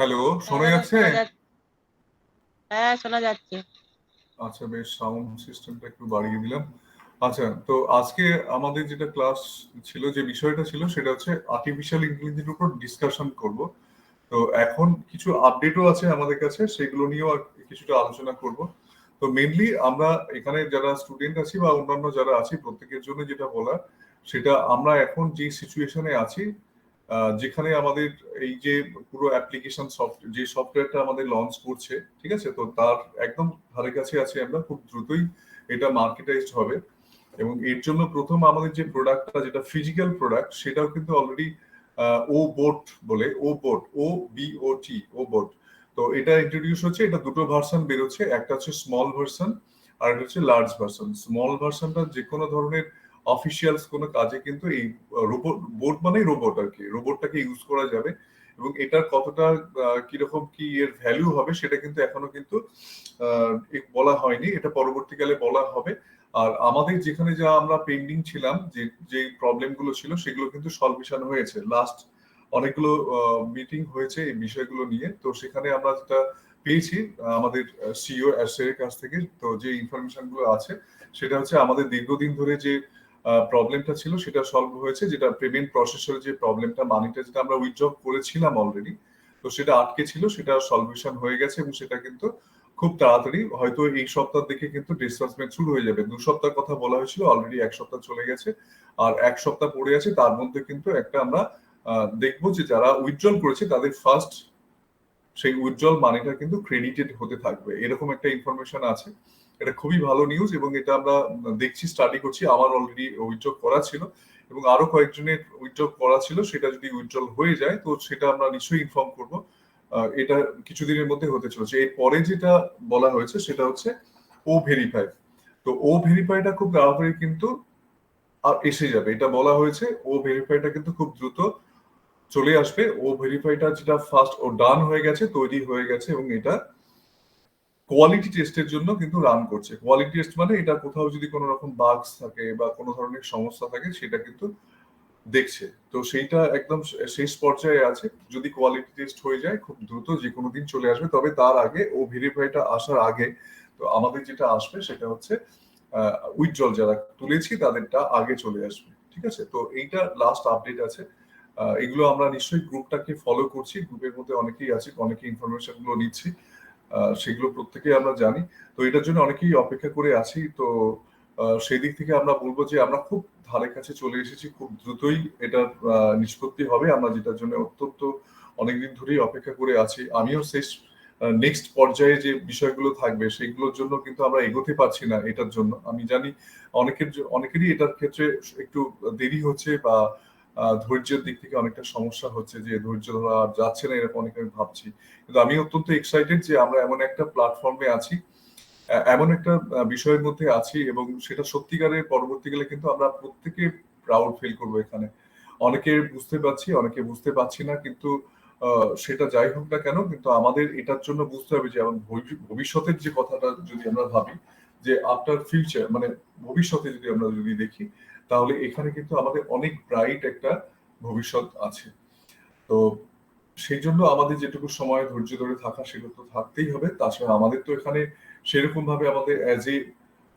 Hello, শোনা হ্যাঁ যাচ্ছে? শোনা যাচ্ছে। হ্যাঁ শোনা যাচ্ছে। আচ্ছা, বেশ, সাউন্ড সিস্টেমটা একটু বাড়িয়ে দিলাম। আচ্ছা, তো আজকে আমাদের যেটা ক্লাস ছিল, যে বিষয়টা ছিল সেটা হচ্ছে আর্টিফিশিয়াল ইন্টেলিজেন্সের উপর ডিসকাশন করব। তো এখন কিছু আপডেটও আছে আমাদের কাছে, সেগুলো নিয়েও আর কিছুটা আলোচনা করব। তো মেইনলি আমরা এখানে যারা স্টুডেন্ট আছি বা অন্যান্য যারা আছি প্রত্যেকের জন্য যেটা বলার, সেটা আমরা এখন যে সিচুয়েশনে আছি, যেখানে আমাদের এই যে পুরো অ্যাপ্লিকেশন যে সফটওয়্যারটা আমাদের লঞ্চ করছে, ঠিক আছে, তো তার একদম ধারে কাছে আছি আমরা, খুব দ্রুতই এটা মার্কেটাইজড হবে। এবং এর জন্য প্রথম আমাদের যে প্রোডাক্টটা, যেটা ফিজিক্যাল প্রোডাক্ট, সেটাও কিন্তু অলরেডি ও বোট বলে, ও বোট, OBOT, ও বোট। তো এটা ইন্ট্রোডিউস হচ্ছে, এটা দুটো ভার্সন বেরোচ্ছে, একটা হচ্ছে স্মল ভার্সন আর একটা হচ্ছে লার্জ ভার্সন। স্মল ভার্সনটা যে কোনো ধরনের অফিসিয়ালস কোনো কাজে কিন্তু এই রোবট, বোট মানে রোবট আর কি, রোবটটাকে ইউজ করা যাবে। এবং এটার কতটা কিরকম কি এর ভ্যালু হবে সেটা কিন্তু এখনো কিন্তু বলা হয়নি, এটা পরবর্তীকালে বলা হবে। আর আমাদের যেখানে যা আমরা পেন্ডিং ছিলাম, যে যে প্রবলেম গুলো ছিল, সেগুলো কিন্তু সলভেশন হয়েছে। লাস্ট অনেকগুলো মিটিং হয়েছে এই বিষয়গুলো নিয়ে। তো সেখানে আমরা যেটা পেয়েছি আমাদের সিইও এর কাছ থেকে, তো যে ইনফরমেশন গুলো আছে সেটা হচ্ছে আমাদের দীর্ঘদিন ধরে যে প্রবলেমটা ছিল সেটা সলভ হয়েছে। যেটা পেমেন্ট প্রসেসের যে প্রবলেমটা, মানিটা যেটা আমরা উইথড্র করেছিলাম অলরেডি, তো সেটা আটকে ছিল, সেটা সলভেশন হয়ে গেছে। এবং সেটা কিন্তু খুব তাড়াতাড়ি, হয়তো এই সপ্তাহ থেকে কিন্তু ডিসবার্সমেন্ট শুরু হয়ে যাবে। 2 সপ্তাহ কথা বলা হয়েছিল, অলরেডি 1 সপ্তাহ চলে গেছে। আর 1 সপ্তাহ পড়ে আছে, তার মধ্যে কিন্তু একটা আমরা দেখবো যে যারা উইথড্রল করেছে তাদের ফার্স্ট সেই উইথড্রল মানিটা কিন্তু ক্রেডিটেড হতে থাকবে, এরকম একটা ইনফরমেশন আছে। এটা খুবই ভালো নিউজ, এবং এটা আমরা দেখছি, স্টাডি করছি। আমার অলরেডি উইথড্র করা ছিল এবং আরো কয়েকজনের উইথড্র করা ছিল। সেটা যদি উইথড্রল হয়ে যায় তো সেটা আমরা নিশ্চয়ই ইনফর্ম করবো। এটা কিছুদিনের মধ্যে হতে চলেছে। এরপরে যেটা বলা হয়েছে সেটা হচ্ছে ও ভেরিফাই। তো ও ভেরিফাইটা খুব তাড়াতাড়ি কিন্তু এসে যাবে, এটা বলা হয়েছে। ও ভেরিফাইটা কিন্তু খুব দ্রুত চলে আসবে। ও ভেরিফাইটা যেটা ফার্স্ট ও ডান হয়ে গেছে, তৈরি হয়ে গেছে, এবং এটা কোয়ালিটি টেস্টের জন্য কিন্তু রান করছে। কোয়ালিটি টেস্ট মানে এটা কোথাও যদি কোনো রকম বাগস থাকে বা কোনো ধরনের সমস্যা থাকে সেটা কিন্তু দেখছে। তো সেইটা একদম শেষ পর্যায়ে আছে। যদি কোয়ালিটি টেস্ট হয়ে যায় খুব দ্রুত যে কোনো দিন চলে আসবে। তবে তার আগে, ও ভেরিফাইটা আসার আগে, তো আমাদের যেটা আসবে সেটা হচ্ছে উইথড্রল যারা তুলেছি তাদেরটা আগে চলে আসবে। ঠিক আছে, তো এইটা লাস্ট আপডেট আছে। এগুলো আমরা নিশ্চয়ই গ্রুপটাকে ফলো করছি, গ্রুপের মধ্যে অনেকেই আছে, অনেকে ইনফরমেশন গুলো নিচ্ছি। সেগুলো প্রত্যেকেই আমরা জানি। তো এটার জন্য অনেকেই অপেক্ষা করে আছি। তো সেই দিক থেকে আমরা বলবো যে আমরা খুব ধারে কাছে চলে এসেছি, খুব দ্রুতই এটার নিষ্পত্তি হবে, আমরা যেটার জন্য অত্যন্ত অনেকদিন ধরেই অপেক্ষা করে আছি। আমিও শেষ নেক্সট পর্যায়ে যে বিষয়গুলো থাকবে সেগুলোর জন্য কিন্তু আমরা এগোতে পারছি না। এটার জন্য আমি জানি অনেকেরই এটার ক্ষেত্রে একটু দেরি হচ্ছে, বা ধৈর্যের দিক থেকে অনেকটা সমস্যা হচ্ছে, যে ধৈর্য ধরা আর যাচ্ছে না, এরকম অনেক আমি ভাবছি। কিন্তু আমি অত্যন্ত এক্সাইটেড যে আমরা এমন একটা প্ল্যাটফর্মে আছি, এমন একটা বিষয়ের মধ্যে আছি, এবং সেটা সত্যিকারের পরবর্তীকালে কিন্তু আমরা প্রত্যেকে প্রাউড ফিল করবো এখানে। অনেকে বুঝতে পারছি, অনেকে বুঝতে পারছি না, কিন্তু সেটা যাই হোক না কেন, কিন্তু আমাদের এটার জন্য বুঝতে হবে যে আমার ভবিষ্যতের যে কথাটা যদি আমরা ভাবি, যে আফটার ফিউচার মানে ভবিষ্যতে যদি আমরা যদি দেখি, তাহলে এখানে কিন্তু আমাদের অনেক ব্রাইট একটা ভবিষ্যৎ আছে। তো সেই জন্য আমাদের যেটুকু সময় ধৈর্য ধরে থাকা, সেগুলো তো থাকতেই হবে। তাছাড়া আমাদের তো এখানে সেরকম ভাবে আমাদের as a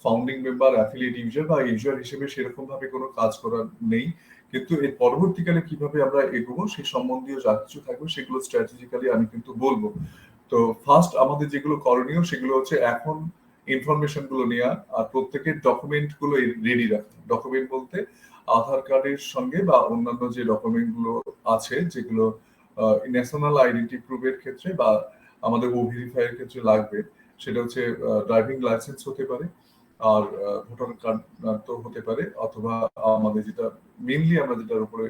founding member, affiliate user বা ইউজার হিসেবে সেরকম ভাবে কোনো কাজ করার নেই। কিন্তু এর পরবর্তীকালে কিভাবে আমরা এগোবো সেই সম্বন্ধীয় যা কিছু থাকবে সেগুলো স্ট্র্যাটেজিক্যালি আমি কিন্তু বলবো। তো ফার্স্ট আমাদের যেগুলো করণীয় সেগুলো হচ্ছে এখন ইনফরমেশন গুলো নেওয়া, আর প্রত্যেকের ডকুমেন্ট গুলো রেডি রাখা। ডকুমেন্ট বলতে আধার কার্ডের সঙ্গে বা অন্যান্য যে ডকুমেন্ট গুলো আছে, যেগুলো ন্যাশনাল আইডেন্টি প্রুফের ক্ষেত্রে বা আমাদের ও ভেরিফাই এর ক্ষেত্রে লাগবে, সেটা হচ্ছে ড্রাইভিং লাইসেন্স হতে পারে, আর ভোটার কার্ড তো হতে পারে, অথবা আমাদের যেটা মেইনলি আমরা যেটার উপরে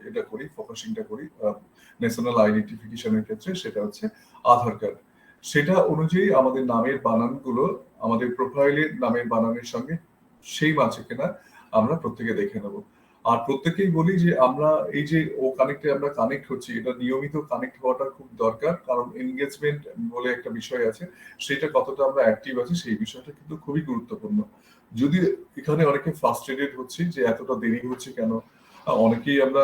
এটা করি, ফোকাসিংটা করি ন্যাশনাল আইডেন্টিফিকেশনের ক্ষেত্রে, সেটা হচ্ছে আধার কার্ড। সেটা অনুযায়ী আমাদের নামের বানানগুলো আমাদের প্রোফাইলের নামের বানানের সঙ্গে সেম আছে কিনা আমরা প্রত্যেকে দেখে নেব। আর প্রত্যেকেই বলি যে আমরা এই যে ও কানেক্টে আমরা কানেক্ট হচ্ছি, এটা নিয়মিত কানেক্ট হওয়াটা খুব দরকার, কারণ এনগেজমেন্ট বলে একটা বিষয় আছে, সেটা কতটা আমরা অ্যাক্টিভ আছি সেই বিষয়টা কিন্তু খুবই গুরুত্বপূর্ণ। যদি এখানে অনেকে ফ্রাস্ট্রেটেড হচ্ছে যে এতটা দেরি হচ্ছে কেন, অনেকেই আমরা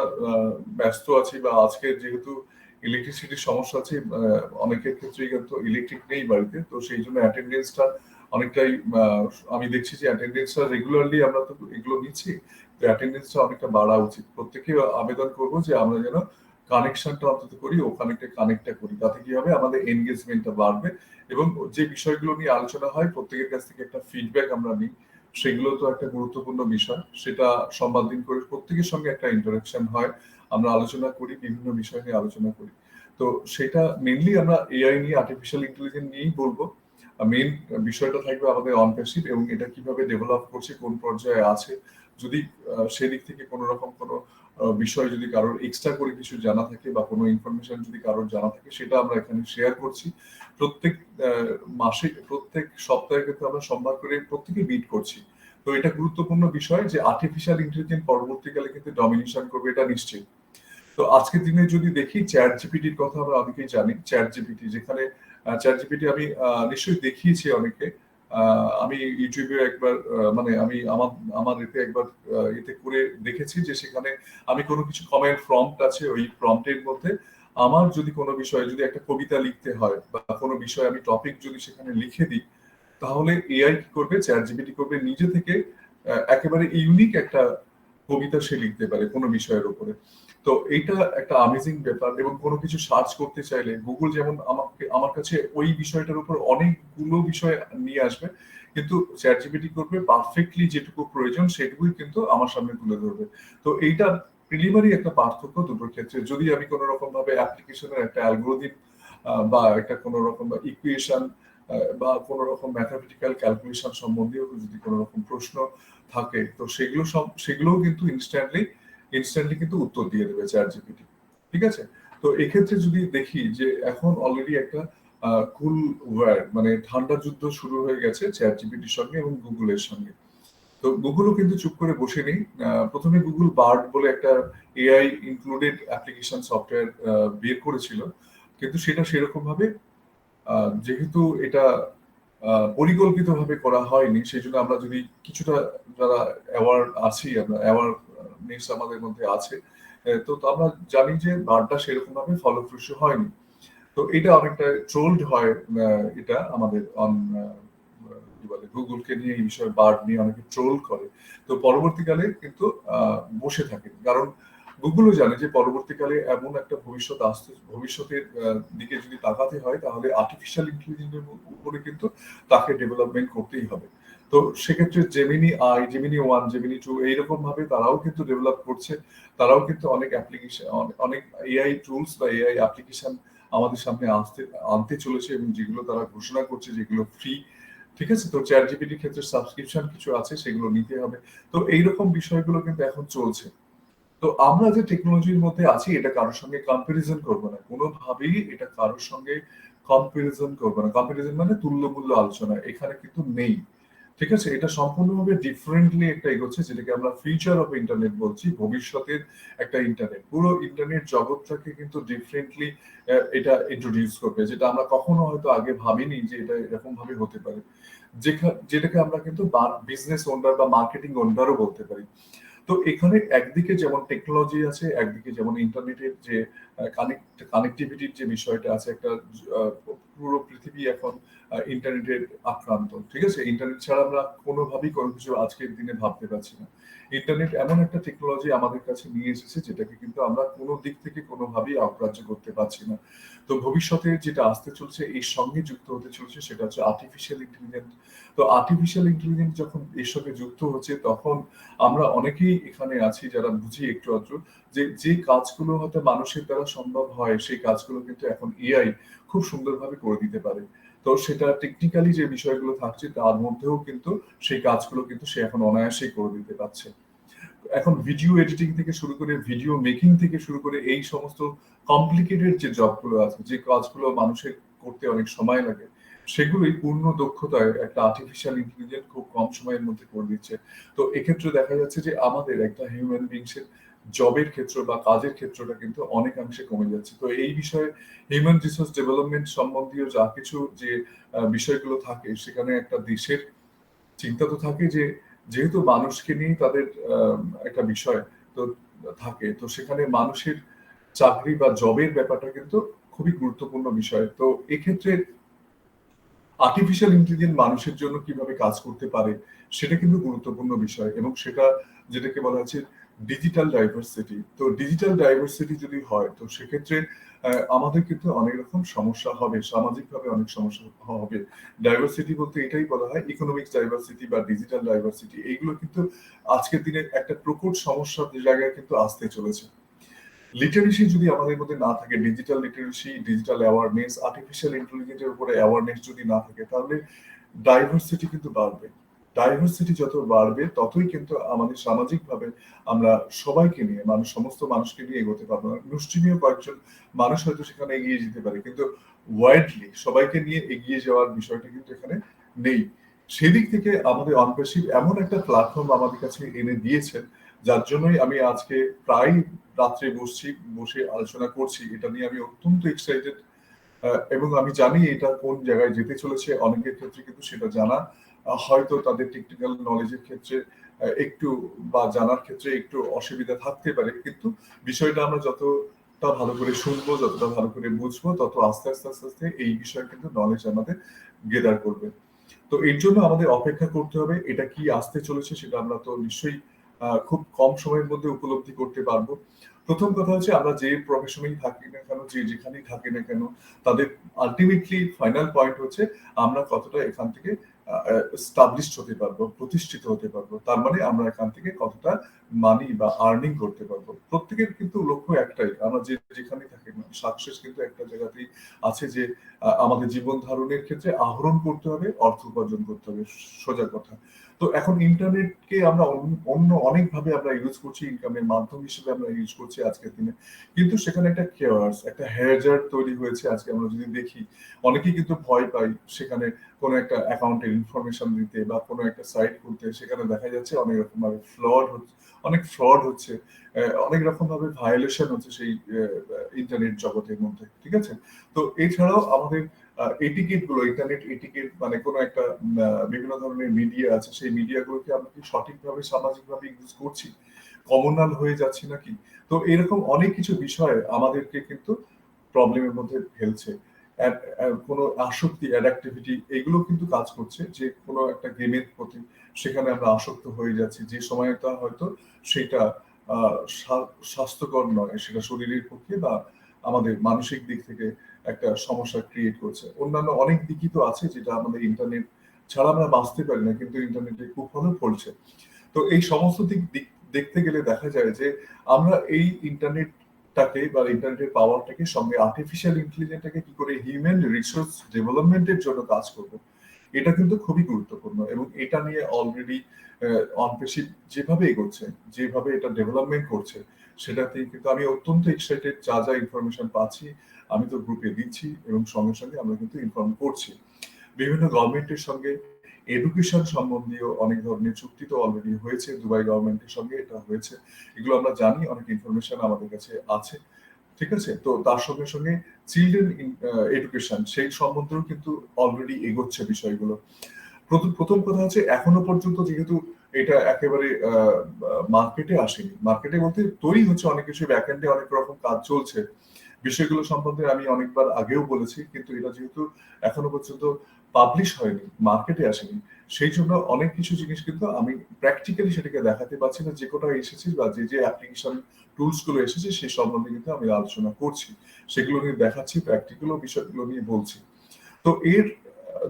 ব্যস্ত আছি, বা আজকে যেহেতু ইলেকট্রিসিটির সমস্যা আছে, অনেকের ক্ষেত্রেই কিন্তু ইলেকট্রিক নেই বাড়িতে, তো সেই জন্য অ্যাটেন্ডেন্সটা অনেকটাই আমি দেখছি যে অ্যাটেন্ডেন্সটা রেগুলারলি আমরা তো এগুলো নিচ্ছি, তো অ্যাটেন্ডেন্সটা অনেকটা বাড়া উচিত। প্রত্যেকে আবেদন করবো যে আমরা যেন কানেকশনটা অন্তত করি, ওখানে কানেক্টটা করি, তাতে কি হবে আমাদের এনগেজমেন্টটা বাড়বে এবং যে বিষয়গুলো নিয়ে আলোচনা হয় প্রত্যেকের কাছ থেকে একটা ফিডব্যাক আমরা নিই, সেগুলো তো একটা গুরুত্বপূর্ণ বিষয়, সেটা সম্পাদন করে প্রত্যেকের সঙ্গে একটা ইন্টারাকশন হয়, আমরা আলোচনা করি, বিভিন্ন বিষয় নিয়ে আলোচনা করি। তো সেটা মেনলি আমরা এআই নিয়ে, আর্টিফিশিয়াল ইন্টেলিজেন্স নিয়েই বলবো। মেইন বিষয়টা থাকবে আমাদের অন প্যাসিভ এবং এটা কিভাবে ডেভেলপ করছে, কোন পর্যায়ে আছে। যদি সেদিক থেকে কোনো রকম কোনো বিষয় যদি কারোর এক্সট্রা করে কিছু জানা থাকে বা কোনো ইনফরমেশন যদি কারোর জানা থাকে, সেটা আমরা এখানে শেয়ার করছি। প্রত্যেক মাসে, প্রত্যেক সপ্তাহে কিন্তু আমরা সোমবার করে প্রত্যেকে মিট করছি। তো এটা গুরুত্বপূর্ণ বিষয় যে আর্টিফিশিয়াল ইন্টেলিজেন্স পরবর্তীকালে কিন্তু ডমিনেশন করবে, এটা নিশ্চিত। তো আজকের দিনে যদি দেখি চ্যাট জিপিটির কথা আমরা অনেকেই জানি, চ্যাট জিপিটি, যেখানে চ্যাট জিপিটি আমি নিশ্চয়ই দেখিয়েছি অনেকে। আমি ইউটিউবে একবার মানে আমি আমার আমার এতে একবার এতে করে দেখেছি যে সেখানে আমি কোনো কিছু কমেন্ট প্রম্পট আছে, ওই প্রম্পটের মধ্যে আমার যদি কোনো বিষয়ে যদি একটা কবিতা লিখতে হয় বা কোনো বিষয়ে আমি টপিক যদি সেখানে লিখে দিই, তাহলে এআই কি করবে, চ্যাট জিপিটি করবে নিজে থেকে একেবারে ইউনিক একটা কবিতা সে লিখতে পারে কোনো বিষয়ের উপরে। তো এইটা একটা আমেজিং ব্যাপার। এবং কোনো কিছু সার্চ করতে চাইলে গুগল যেমন আমার কাছে ওই বিষয়টার উপর অনেকগুলো বিষয় নিয়ে আসবে, কিন্তু চ্যাট জিপিটি করবে পারফেক্টলি যেটুকু প্রয়োজন সেটুকুই কিন্তু আমার সামনে তুলে ধরবে। তো এইটা প্রিলিমিনারি একটা পার্থক্য দুটোর ক্ষেত্রে। যদি আমি কোনো রকম ভাবে অ্যাপ্লিকেশনের একটা অ্যালগোরিদম বা একটা কোনো রকম ইকুয়েশন বা কোনো রকম ম্যাথামেটিক্যাল ক্যালকুলেশন সম্বন্ধীয় যদি কোনো রকম প্রশ্ন থাকে, তো সেগুলোও কিন্তু ইনস্ট্যান্টলি কিন্তু উত্তর দিয়ে দেবে চ্যাট জিপিটি। ঠিক আছে? তো এক্ষেত্রে যদি দেখি যে এখন অলরেডি একটা কুল ওয়ার, মানে ঠান্ডা যুদ্ধ শুরু হয়ে গেছে চ্যাট জিপিটির সঙ্গে এবং গুগলের সঙ্গে। তো গুগলও কিন্তু চুপ করে বসে নেই। প্রথমে গুগল বার্ড বলে একটা এআই ইনক্লুডেড অ্যাপ্লিকেশন সফটওয়্যার বের করেছিল, কিন্তু সেটা সেরকম ভাবে যেহেতু এটা পরিকল্পিতভাবে করা হয়নি, সেই জন্য আমরা যদি কিছুটা যারা অ্যাওয়ার আছি, আমরা অ্যাওয়ারনেস আমাদের মধ্যে আছে, তো আমরা জানি যে বার্ডটা সেরকম ভাবে ফলপ্রসূ হয়নি। তো এটা অনেকটা ট্রোলড হয়, এটা আমাদের কি বলে গুগলকে নিয়ে, এই বিষয়ে বার্ড নিয়ে অনেকে ট্রোল করে। তো পরবর্তীকালে কিন্তু বসে থাকে, কারণ গুগলও জানে যে পরবর্তীকালে এমন একটা ভবিষ্যৎ আসতে, ভবিষ্যতের দিকে যদি তাকাতে হয় তাহলে আর্টিফিশিয়াল ইন্টেলিজেন্সের উপরে কিন্তু তাকে ডেভেলপমেন্ট করতেই হবে। তো সেক্ষেত্রে জেমিনি 1, জেমিনি 2 এইরকম ভাবে তারাও কিন্তু ডেভেলপ করছে। তারাও কিন্তু অনেক অ্যাপ্লিকেশন, অনেক এআই টুলস বা এআই অ্যাপ্লিকেশন আমাদের সামনে আনতে চলেছে এবং যেগুলো তারা ঘোষণা করছে যেগুলো ফ্রি। ঠিক আছে? তো চ্যাট জিপিটির ক্ষেত্রে সাবস্ক্রিপশন কিছু আছে, সেগুলো নিতে হবে। তো এইরকম বিষয়গুলো কিন্তু এখন চলছে। তো আমরা যে টেকনোলজির মধ্যে আছি এটা কারোর সঙ্গে কম্পারিজন করবো না, কোনোভাবেই এটা কারোর সঙ্গে কম্পারিজন করবো না। কম্পারিজন মানে তুল্যমূল্য আলোচনা এখানে কিন্তু নেই। ঠিক আছে? এটা সম্পূর্ণভাবে ডিফারেন্টলি একটা এগোচ্ছে, যেটাকে আমরা ফিউচার অফ ইন্টারনেট বলছি, ভবিষ্যতের একটা ইন্টারনেট। পুরো ইন্টারনেট জগৎটাকে কিন্তু ডিফারেন্টলি এটা ইন্ট্রোডিউস করবে, যেটা আমরা কখনো হয়তো আগে ভাবিনি যে এটা এরকম ভাবে হতে পারে। যেটাকে আমরা কিন্তু বিজনেস ওনার বা মার্কেটিং ওনারও বলতে পারি। তো এখানে একদিকে যেমন টেকনোলজি আছে, একদিকে যেমন ইন্টারনেটের যে কানেক্টিভিটির যে বিষয়টা আছে, একটা আহ, পুরো পৃথিবী এখন ইন্টারনেটের আক্রান্ত। ঠিক আছে? ইন্টারনেট ছাড়া আমরা কোনোভাবেই কোনো কিছু আজকের দিনে ভাবতে পারছি না। ইন্টারনেট এমন একটা টেকনোলজি আমাদের কাছে নিয়ে এসেছে যেটাকে কিন্তু আমরা কোনো দিক থেকে কোনোভাবেই অগ্রাহ্য করতে পারছি না। তো ভবিষ্যতে যেটা আসতে চলছে, এর সঙ্গে যুক্ত হতে চলছে, সেটা হচ্ছে আর্টিফিশিয়াল ইন্টেলিজেন্স। তো আর্টিফিশিয়াল ইন্টেলিজেন্স যখন এর সঙ্গে যুক্ত হচ্ছে, তখন আমরা অনেকেই এখানে আছি যারা বুঝি একটু আধটু যে যে কাজগুলো হয়তো মানুষের দ্বারা সম্ভব হয়, সেই কাজগুলো কিন্তু এখন এআই খুব সুন্দরভাবে করে দিতে পারে। তো সেটা টেকনিক্যালি যে বিষয়গুলো থাকছে তার মধ্যেও কিন্তু সেই কাজগুলো কিন্তু সে এখন অনায়াসেই করে দিতে পারছে। এখন ভিডিও এডিটিং থেকে শুরু করে, ভিডিও মেকিং থেকে শুরু করে, এই সমস্ত কমপ্লিকেটেড যে জবগুলো আছে, যে কাজগুলো মানুষের করতে অনেক সময় লাগে, সেগুলোই পূর্ণ দক্ষতায় একটা আর্টিফিশিয়াল ইন্টেলিজেন্স খুব কম সময়ের মধ্যে করে দিচ্ছে। তো এক্ষেত্রে দেখা যাচ্ছে যে আমাদের একটা হিউম্যান বিংসের জবের ক্ষেত্র বা কাজের ক্ষেত্রটা কিন্তু অনেকাংশে কমে যাচ্ছে। তো এই বিষয়ে হিউম্যান রিসোর্স ডেভেলপমেন্ট সম্বন্ধীয় যা কিছু যে বিষয়গুলো থাকে, সেখানে একটা দেশের চিন্তা তো থাকে যে যেহেতু মানুষকে নিয়ে তাদের একটা বিষয় তো থাকে, তো সেখানে মানুষের চাকরি বা জবের ব্যাপারটা কিন্তু খুবই গুরুত্বপূর্ণ বিষয়। তো এক্ষেত্রে আর্টিফিশিয়াল ইন্টেলিজেন্স মানুষের জন্য কিভাবে কাজ করতে পারে সেটা কিন্তু গুরুত্বপূর্ণ বিষয়, এবং সেটা যেটাকে বলা হচ্ছে ডিজিটাল ডাইভার্সিটি। তো ডিজিটাল ডাইভার্সিটি যদি হয় তো সেক্ষেত্রে আমাদের কিন্তু অনেক রকম সমস্যা হবে, সামাজিকভাবে অনেক সমস্যা হবে। ডাইভার্সিটি বলতে এটাই বলা হয়, ইকোনমিক্স ডাইভার্সিটি বা ডিজিটাল ডাইভার্সিটি, এইগুলো কিন্তু আজকের দিনে একটা প্রকট সমস্যার জায়গায় কিন্তু আসতে চলেছে। লিটারেসি যদি আমাদের মধ্যে না থাকে, digital literacy, digital awareness, artificial ইন্টেলিজেন্সের উপরে অ্যাওয়ারনেস যদি না থাকে, তাহলে ডাইভার্সিটি কিন্তু বাড়বে। ডাইভার্সিটি যত বাড়বে ততই কিন্তু আমাদের সামাজিকভাবে আমরা সবাইকে নিয়ে, সমস্ত মানুষকে নিয়ে এগোতে পারবো না। মুষ্টিমেয় কয়েকজন মানুষ হয়তো সেখানে এগিয়ে যেতে পারে, কিন্তু ওয়াইডলি সবাইকে নিয়ে এগিয়ে যাওয়ার বিষয়টা কিন্তু এখানে নেই। সেদিক থেকে আমাদের অনপ্রেসিভ এমন একটা প্ল্যাটফর্ম আমাদের কাছে এনে দিয়েছেন, যার জন্যই আমি আজকে প্রায় রাত্রে বসে আলোচনা করছি। এটা নিয়ে আমি অত্যন্ত এক্সাইটেড, এবং আমি জানি এটা কোন জায়গায় যেতে চলেছে। অনেকের ক্ষেত্রে কিন্তু সেটা জানা হয়তো তাদের টেকনিক্যাল নলেজের ক্ষেত্রে একটু বা জানার ক্ষেত্রে একটু অসুবিধা থাকতে পারে, কিন্তু বিষয়টা আমরা যতটা ভালো করে শুনবো, যতটা ভালো করে বুঝবো, তত আস্তে আস্তে আস্তে আস্তে এই বিষয়ে কিন্তু নলেজ আমাদের গেদার করবে। তো এর জন্য আমাদের অপেক্ষা করতে হবে, এটা কি আসতে চলেছে সেটা আমরা তো নিশ্চয়ই খুব কম সময়ের মধ্যে উপলব্ধি করতে পারবো। প্রথম কথা হচ্ছে, আমরা যে প্রফেশনেই থাকি না কেন, যে যেখানেই থাকি না কেন, তাদের আলটিমেটলি ফাইনাল পয়েন্ট হচ্ছে আমরা কতটা এখান থেকে স্টাবলিশড হতে পারবো, প্রতিষ্ঠিত হতে পারবো। তার মানে আমরা এখান থেকে কতটা মানি বা আর্নিং করতে পারবো। প্রত্যেকের কিন্তু লক্ষ্য একটাই, আমরা যে যেখানেই থাকি না, সাকসেস কিন্তু একটা জায়গাতেই আছে, যে আমাদের জীবন ধারণের ক্ষেত্রে আহরণ করতে হবে, অর্থ উপার্জন করতে হবে, সোজা কথা। তো এখন ইন্টারনেটকে আমরা অন্য অনেকভাবে আমরা ইউজ করছি, ইনকামের মাধ্যম হিসেবে আমরা ইউজ করছি আজকের দিনে, কিন্তু সেখানে একটা কেওয়ার্স, একটা হ্যাজার্ড তৈরি হয়েছে। আজকে আমরা যদি দেখি, অনেকেই কিন্তু ভয় পাই সেখানে কোনো একটা অ্যাকাউন্টের ইনফরমেশন দিতে বা কোনো একটা সাইট খুলতে। সেখানে দেখা যাচ্ছে অনেক রকম ভাবে ফ্রড হচ্ছে, অনেক রকম ভাবে ভায়োলেশন হচ্ছে সেই ইন্টারনেট জগতের মধ্যে, ঠিক আছে? তো এছাড়াও আমাদের এটিকেট গুলো, ইন্টারনেট এটিকেট মানে কোনো একটা বিভিন্ন ধরনের মিডিয়া আছে, সেই মিডিয়াগুলোকে আমরা কি সঠিকভাবে সামাজিকভাবে ইউজ করছি, কমনাল হয়ে যাচ্ছে নাকি? তো এরকম অনেক কিছু বিষয় আমাদেরকে কিন্তু প্রবলেমের মধ্যে ফেলছে। কোনো আসক্তি, অ্যাডাক্টিভিটি, এগুলো কিন্তু কাজ করছে, যে কোনো একটা গেমের প্রতি সেখানে আমরা আসক্ত হয়ে যাচ্ছি, যে সময়টা হয়তো সেটা স্বাস্থ্যকর নয়, সেটা শরীরের পক্ষে বা আমাদের মানসিক দিক থেকে একটা সমস্যা ক্রিয়েট করছে। অন্যান্য অনেক দিকই তো আছে যেটা আমাদের ইন্টারনেট ছাড়া আমরা বাঁচতে পারি না, কিন্তু ইন্টারনেটের কুফলও ফলছে। তো এই সমস্ত দিক দেখতে গেলে দেখা যায় যে আমরা এই ইন্টারনেটটাকে বা ইন্টারনেটের পাওয়ারটাকে সঙ্গে আর্টিফিশিয়াল ইন্টেলিজেন্সটাকে কি করে হিউম্যান রিসোর্স ডেভেলপমেন্টের জন্য কাজ করব, এটা কিন্তু খুবই গুরুত্বপূর্ণ। এবং এটা নিয়ে অলরেডি অনপ্রেসিভ যেভাবে এগোচ্ছে, যেভাবে এটা ডেভেলপমেন্ট করছে, সেটাতে কিন্তু আমি অত্যন্ত এক্সাইটেড। যা যা ইনফরমেশন পাচ্ছি আমি তো গ্রুপে দিচ্ছি, এবং সঙ্গে সঙ্গে আমরা কিন্তু ইনফর্ম করছি। বিভিন্ন গভর্নমেন্টের সঙ্গে এডুকেশন সম্বন্ধীয় অনেক ধরনের চুক্তি তো অলরেডি হয়েছে, দুবাই গভর্নমেন্টের সঙ্গে এটা হয়েছে, এগুলো আমরা জানি, অনেক ইনফরমেশন আমাদের কাছে আছে, ঠিক আছে? তো তার সঙ্গে সঙ্গে চিলড্রেন এডুকেশন, সেই সম্বন্ধেও কিন্তু অলরেডি এগোচ্ছে বিষয়গুলো। প্রথম কথা হচ্ছে, এখনো পর্যন্ত যেহেতু এটা একেবারে মার্কেটে আসেনি, মার্কেটে বলতে তৈরি হচ্ছে অনেক কিছু, ব্যাকএন্ডে অনেক রকম কাজ চলছে, বিষয়গুলো সম্বন্ধে আমি অনেকবার আগেও বলেছি, কিন্তু এটা যেহেতু এখনো পর্যন্ত পাবলিশ হয়নি, মার্কেটে আসেনি, সেই জন্য অনেক কিছু জিনিস কিন্তু আমি প্র্যাকটিক্যালি সেটাকে দেখাতে পারছি না। যে কোটা এসেছে বা যে অ্যাপ্লিকেশন টুলস গুলো এসেছে সেই সম্বন্ধে কিন্তু আমি আলোচনা করছি, সেগুলো নিয়ে দেখাচ্ছি, প্র্যাকটিক্যাল বিষয়গুলো নিয়ে বলছি। তো এর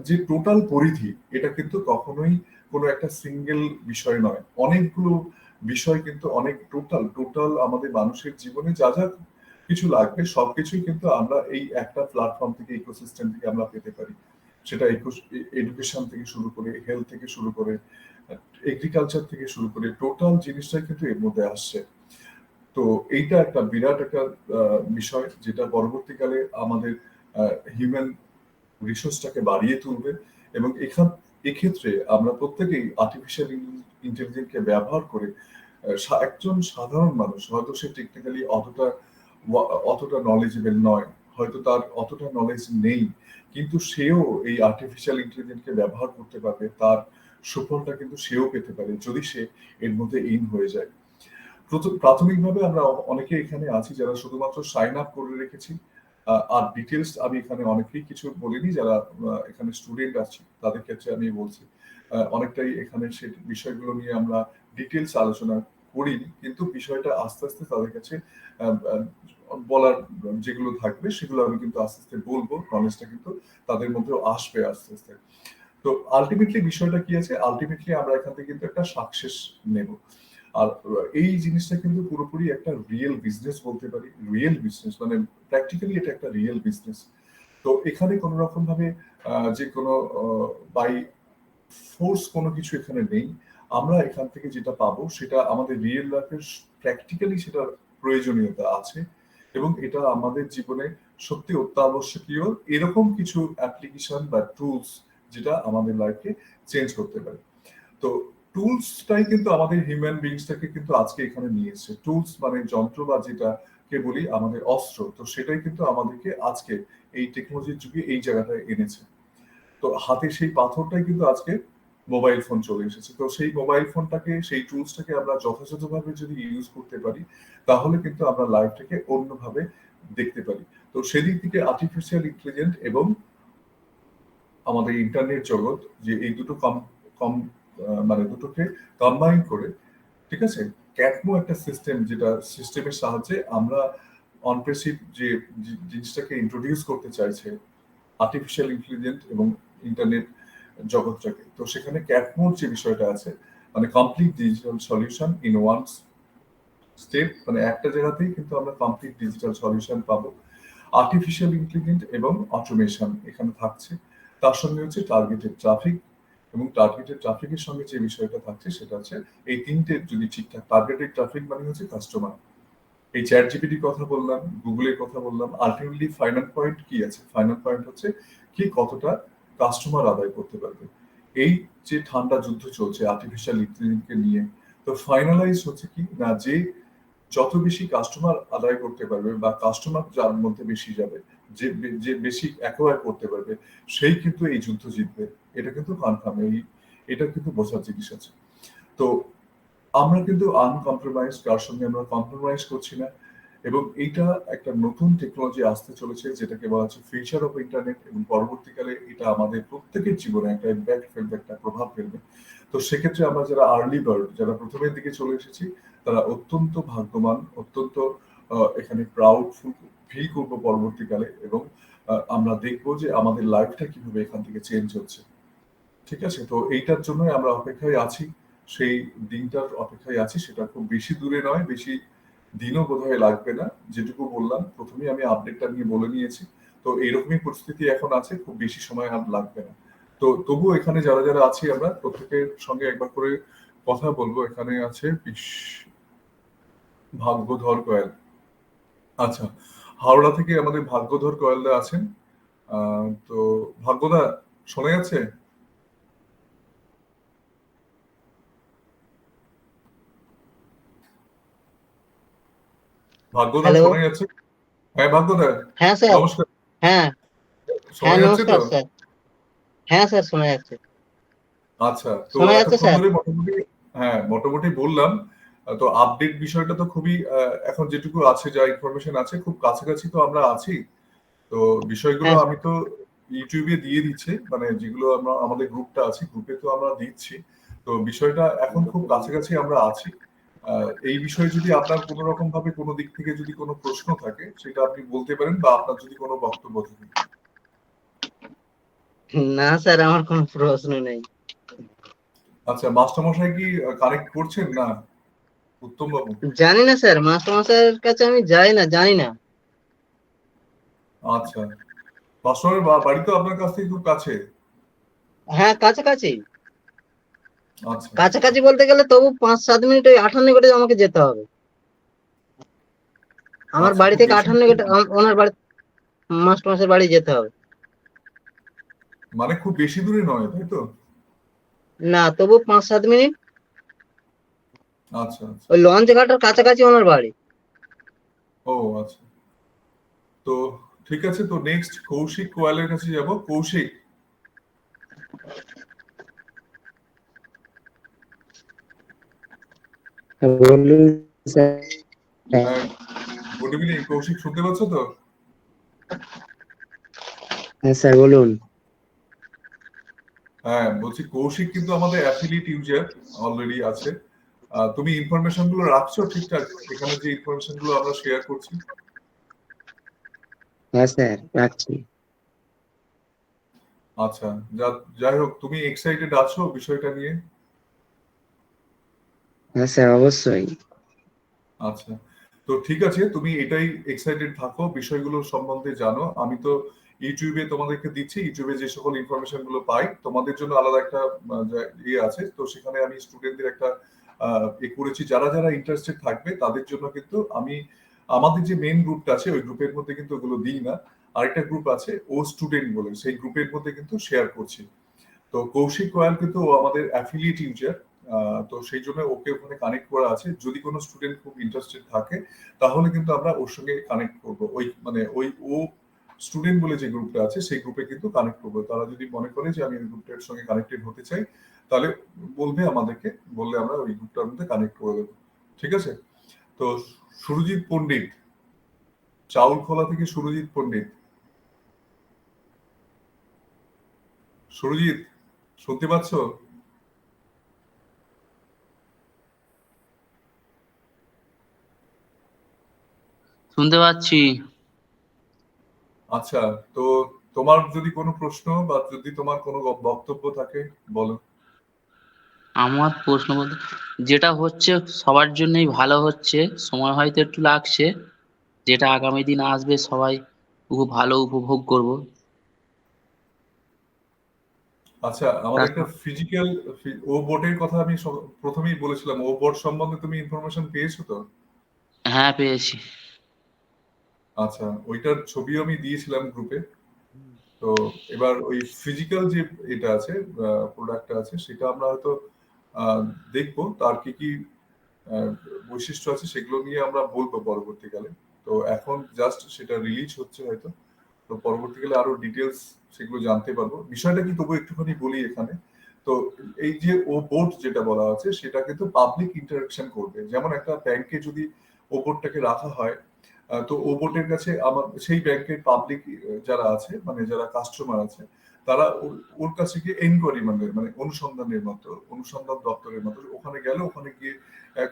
যে টোটাল পরিধি, এটা কিন্তু কখনোই কোনো একটা সিঙ্গেল বিষয় নয়, অনেকগুলো বিষয় কিন্তু অনেক টোটাল আমাদের মানুষের জীবনে যা যা কিছু লাগবে সবকিছুই কিন্তু আমরা এই একটা প্ল্যাটফর্ম থেকে, ইকোসিস্টেম থেকে আমরা পেতে পারি। সেটা এডুকেশন থেকে শুরু করে, হেলথ থেকে শুরু করে, এগ্রিকালচার থেকে শুরু করে, টোটাল জিনিসটাই কিন্তু এর মধ্যে আসছে। তো এইটা একটা বিরাট একটা বিষয়, যেটা পরবর্তীকালে আমাদের হিউম্যান রিসোর্সটাকে বাড়িয়ে তুলবে। এবং এক্ষেত্রে আমরা প্রত্যেকেই আর্টিফিশিয়াল ইন্টেলিজেন্সকে ব্যবহার করে একজন সাধারণ মানুষ, হয়তো সে টেকনিক্যালি অতটা নলেজেবল নয়, হয়তো তার অতটা নলেজ নেই, কিন্তু সেও এই আর্টিফিশিয়াল ইন্টেলিজেন্সকে ব্যবহার করতে পারবে, তার সুফলটা কিন্তু সেও পেতে পারে যদি সে এর মধ্যে ইন হয়ে যায়। প্রাথমিকভাবে আমরা অনেকে এখানে আছি যারা শুধুমাত্র সাইন আপ করে রেখেছি। আর ডিটেলস আমি এখানে অনেকেই কিছু বলিনি, যারা এখানে স্টুডেন্ট আছে তাদের ক্ষেত্রে আমি বলছি। অনেকটাই এখানে সেই বিষয়গুলো নিয়ে আমরা ডিটেলস আলোচনা করিনি, কিন্তু বিষয়টা আস্তে আস্তে তাদের কাছে বলার যেগুলো থাকবে সেগুলো আমি কিন্তু আস্তে আস্তে বলবো, নলেজটা কিন্তু তাদের মধ্যেও আসবে আস্তে আস্তে। তো আলটিমেটলি বিষয়টা কি আছে, আলটিমেটলি আমরা এখান থেকে কিন্তু একটা সাকসেস নেব। আর এই জিনিসটা কিন্তু পুরোপুরি একটা রিয়েল বিজনেস বলতে পারি, রিয়েল বিজনেস মানে প্র্যাকটিক্যালি এটা একটা রিয়েল বিজনেস। তো এখানে কোনো রকম ভাবে যে কোনো বাই ফোর্স কোনো কিছু এখানে নেই। আমরা এখান থেকে যেটা পাবো সেটা আমাদের রিয়েল লাইফের প্র্যাকটিক্যালি সেটার প্রয়োজনীয়তা আছে, এবং এটা আমাদের জীবনে সত্যি অত্যাবশ্যকীয় এরকম কিছু অ্যাপ্লিকেশন বা টুলস যেটা আমাদের লাইফকে চেঞ্জ করতে পারে। তো টুলসটাই কিন্তু আমাদের হিউম্যান বিংসটাকে কিন্তু আজকে এখানে নিয়ে এসেছে। টুলস মানে যন্ত্র বা যেটাকে বলি আমাদের অস্ত্র, তো সেটাই কিন্তু আমাদেরকে আজকে এই টেকনোলজির যুগে এই জায়গাটায় এনেছে। তো হাতে সেই পাথরটাই কিন্তু আজকে মোবাইল ফোন চলে এসেছে। তো সেই মোবাইল ফোনটাকে, সেই টুলসটাকে আমরা যথাযথভাবে যদি ইউজ করতে পারি, তাহলে কিন্তু আমরা লাইফটাকে অন্যভাবে দেখতে পারি। তো সেদিক থেকে আর্টিফিশিয়াল ইন্টেলিজেন্স এবং আমাদের ইন্টারনেট জগৎ, যে এই দুটো কম কম মানে দুটোকে কম্বাইন করে, ঠিক আছে, ক্যাটমো একটা সিস্টেম, যেটা সিস্টেমের সাহায্যে আমরা অনপ্রেসিভ যে জিনিসটাকে ইন্ট্রোডিউস করতে চাইছে আর্টিফিশিয়াল ইন্টেলিজেন্স এবং ইন্টারনেট জগৎটাকে। তো সেখানে ক্যাটমোর যে বিষয়টা আছে, মানে complete digital solution in one step, মানে একটা জায়গাতেই কিন্তু আমরা কমপ্লিট ডিজিটাল সলিউশন পাবো। আর্টিফিশিয়াল ইন্টেলিজেন্স এবং অটোমেশন এখানে থাকছে, তার সঙ্গে হচ্ছে টার্গেটেড ট্রাফিক, এবং টার্গেটেড ট্রাফিকের সঙ্গে যে বিষয়টা থাকছে সেটা হচ্ছে এই তিনটে যদি ঠিকঠাক, টার্গেটেড ট্রাফিক মানে হচ্ছে কাস্টমার। এই চ্যাট জিপিটির কথা বললাম, গুগলের কথা বললাম, আলটিমেটলি ফাইনাল পয়েন্ট কি আছে, ফাইনাল পয়েন্ট হচ্ছে কি কতটা কাস্টমার আদায় করতে পারবে। এই যে ঠান্ডা যুদ্ধ চলছে আর্টিফিশিয়াল ইন্টেলিজেন্সকে নিয়ে, তো ফাইনালাইজ হচ্ছে কি না, যে যত বেশি কাস্টমার আদায় করতে পারবে বা কাস্টমার যার মধ্যে বেশি যাবে, যে বেশি অ্যাকোয়ার করতে পারবে, সেই কিন্তু এই যুদ্ধ জিতবে। এটা কিন্তু কনফার্ম, এটা কিন্তু বোঝার জিনিস আছে। তো আমরা কিন্তু আনকম্প্রোমাইজ, কার সঙ্গে আমরা কম্প্রোমাইজ করছি না, এবং এইটা একটা নতুন টেকনোলজি আসতে চলেছে যেটাকে বলা হচ্ছে ফিউচার অফ ইন্টারনেট, এবং পরবর্তীকালে এটা আমাদের প্রত্যেকের জীবনে একটা ইম্প্যাক্ট ফেলবে, একটা প্রভাব ফেলবে। তো সেক্ষেত্রে আমরা যারা আর্লি বার্ড, যারা প্রথমের দিকে চলে এসেছি, তারা অত্যন্ত ভাগ্যবান, অত্যন্ত এখানে প্রাউডফুল ফিল করবো পরবর্তীকালে, এবং আমরা দেখবো যে আমাদের লাইফটা কিভাবে এখান থেকে চেঞ্জ হচ্ছে। ঠিক আছে, তো এইটার জন্যই আমরা অপেক্ষায় আছি, সেই দিনটার অপেক্ষায় আছি। সেটা খুব বেশি দূরে নয়, বেশি দিনও বোধহয় লাগবে না। যেটুকু বললাম প্রথমেই আমি আপডেটটা নিয়ে বলে নিয়েছি। তো এইরকমই পরিস্থিতি এখন আছে, খুব বেশি সময় আর লাগবে না। তো তবুও এখানে যারা যারা আছি আমরা প্রত্যেকের সঙ্গে একবার করে কথা বলবো। এখানে আছে ভাগ্যধর কয়াল। আচ্ছা, হাওড়া থেকে আমাদের ভাগ্যধর কয়ালদা আছেন। তো ভাগ্যদা, শোনা যাচ্ছে? ভাগ্যদা হ্যালো। শোনা যাচ্ছে? হ্যাঁ ভাগ্যদা, হ্যাঁ স্যার। নমস্কার। হ্যাঁ শোনা হ্যাঁ, যাচ্ছে তো? নমস্কার স্যার। হ্যাঁ স্যার, শোনা যাচ্ছে। আচ্ছা, তো শোনা যাচ্ছে এতক্ষণ স্যার। ধরে মোটামুটি, হ্যাঁ মোটামুটি বললাম। তো আপডেট বিষয়টা তো খুবই এখন যেটুকু আছে, যা ইনফরমেশন আছে, খুব কাছাকাছি তো আমরা আছি। তো বিষয়গুলো হ্যাঁ আমি তো ইউটিউবে দিয়ে দিচ্ছি, মানে যেগুলো আমরা আমাদের গ্রুপটা আছে, গ্রুপে তো আমরা দিচ্ছি। তো বিষয়টা এখন খুব কাছাকাছি আমরা আছি। এই বিষয়ে যদি আপনার কোনো রকম ভাবে কোনো দিক থেকে যদি কোনো প্রশ্ন থাকে সেটা আপনি বলতে পারেন, বা আপনার যদি কোনো বক্তব্য থাকে। না স্যার, আমার কোনো প্রশ্ন নেই। আচ্ছা, মাস্টারমশাই কি কানেক্ট করছেন না, উত্তম বাবু? জানি না স্যার, মাস্টার মশাইয়ের কাছে আমি যাই না, জানি না। আচ্ছা, মাস্টারের বাড়ি তো আপনার কাছ থেকে খুব কাছে। হ্যাঁ, কাছাকাছি। আচ্ছা কাছাকাছি বলতে গেলে তবু 5-7 মিনিট, ওই 58 আমাকে যেতে হবে। আমার আচ্ছা, বাড়ি খুব থেকে বেশি 58 ওনার বাড়ি, মাস্টার মশাইয়ের বাড়ি যেতে হবে। মানে খুব বেশি দূরে নয়, তাই তো? না, তবু 5-7 মিনিট। আচ্ছা আচ্ছা। ওই লঞ্চ ঘাটের কাছাকাছি ওনার বাড়ি। ও আচ্ছা, তো ঠিক আছে। তো নেক্সট কৌশিক কোয়ালের কাছে যাব। কৌশিক, বলুন স্যার গুড ইভিনিং কৌশিক, শুনতে পাচ্ছ তো? হ্যাঁ স্যার বলুন। হ্যাঁ, বলছি কৌশিক কিন্তু আমাদের অ্যাফিলিয়েট ইউজার অলরেডি আছে। তুমি ইনফরমেশন গুলো রাখছো ঠিকঠাক এখানে যে ইনফরমেশন গুলো আমরা শেয়ার করছি? হ্যাঁ স্যার রাখছি। আচ্ছা, যাই হোক, তুমি এক্সাইটেড আছো বিষয়টা নিয়ে? হ্যাঁ স্যার অবশ্যই। আচ্ছা, তো ঠিক আছে, তুমি এটাই এক্সাইটেড থাকো, বিষয়গুলো সম্বন্ধে জানো। আমি তো ইউটিউবে তোমাদেরকে দিচ্ছি, ইউটিউবে যে সকল ইনফরমেশন গুলো পাই তোমাদের জন্য আলাদা একটা ইয়ে আছে, তো সেখানে আমি স্টুডেন্টদের একটা করেছি, যারা যারা ইন্টারেস্টেড থাকবে তাদের জন্য কিন্তু আমি আমাদের যে মেইন গ্রুপটা আছে ওই গ্রুপের মধ্যে কিন্তু ওগুলো দিই না। আরেকটা গ্রুপ আছে ও স্টুডেন্ট বলে, সেই গ্রুপের মধ্যে কিন্তু শেয়ার করছি। তো কৌশিক কয়াল কিন্তু ও আমাদের অ্যাফিলিয়েট ইউজার, তো সেই জন্য ওকে ওখানে কানেক্ট করা আছে। যদি কোনো স্টুডেন্ট খুব ইন্টারেস্টেড থাকে তাহলে কিন্তু আমরা ওর সঙ্গে কানেক্ট করবো, ওই মানে ওই ও স্টুডেন্ট বলে যে গ্রুপটা আছে সেই গ্রুপে কিন্তু কানেক্ট করবো। তারা যদি মনে করে যে আমি ওই গ্রুপটার সঙ্গে কানেক্টেড হতে চাই তাহলে বলবে আমাদেরকে, বললে আমরা ওই গ্রুপটার মধ্যে কানেক্ট করে দেবো। ঠিক আছে? তো সুরজিৎ পণ্ডিত, চাউলখোলা থেকে সুরজিৎ পণ্ডিত। সুরজিৎ, শুনতে পাচ্ছ? শুনতে পাচ্ছি। আচ্ছা, তো তোমার যদি কোনো প্রশ্ন বা যদি তোমার কোনো বক্তব্য থাকে বলো। আমার প্রশ্ন বলতে যেটা হচ্ছে সবার জন্যই ভালো হচ্ছে, সময় হয়তো একটু লাগছে, যেটা আগামী দিন আসবে সবাই খুব ভালো উপভোগ করব। আচ্ছা, আমাদের একটা ফিজিক্যাল ও বোর্ডের কথা আমি প্রথমেই বলেছিলাম, ও বোর্ড সম্বন্ধে তুমি ইনফরমেশন পেয়েছো তো? হ্যাঁ পেয়েছি। আচ্ছা, ওইটার ছবিও আমি দিয়েছিলাম গ্রুপে। তো এবার ওই ফিজিক্যাল যে এটা আছে, প্রোডাক্টটা আছে, সেটা আমরা হয়তো দেখবো তার কি কি বৈশিষ্ট্য আছে সেগুলো নিয়ে আমরা বলবো পরবর্তীকালে। তো এখন জাস্ট সেটা রিলিজ হচ্ছে হয়তো, তো পরবর্তীকালে আরো ডিটেলস সেগুলো জানতে পারবো। বিষয়টা কি তবু একটুখানি বলি এখানে। তো এই যে ও বোর্ড যেটা বলা আছে সেটা কিন্তু পাবলিক ইন্টারাকশন করবে। যেমন একটা ব্যাংকে যদি ও বোর্ডটাকে রাখা হয়, তো ও বোর্ডের কাছে আমার সেই ব্যাংকের পাবলিক যারা আছে, মানে যারা কাস্টমার আছে, তারা ওর কাছে গিয়ে এনকোয়ারি, মানে অনুসন্ধানের মতো, অনুসন্ধান দপ্তরের মতো ওখানে গেলে ওখানে গিয়ে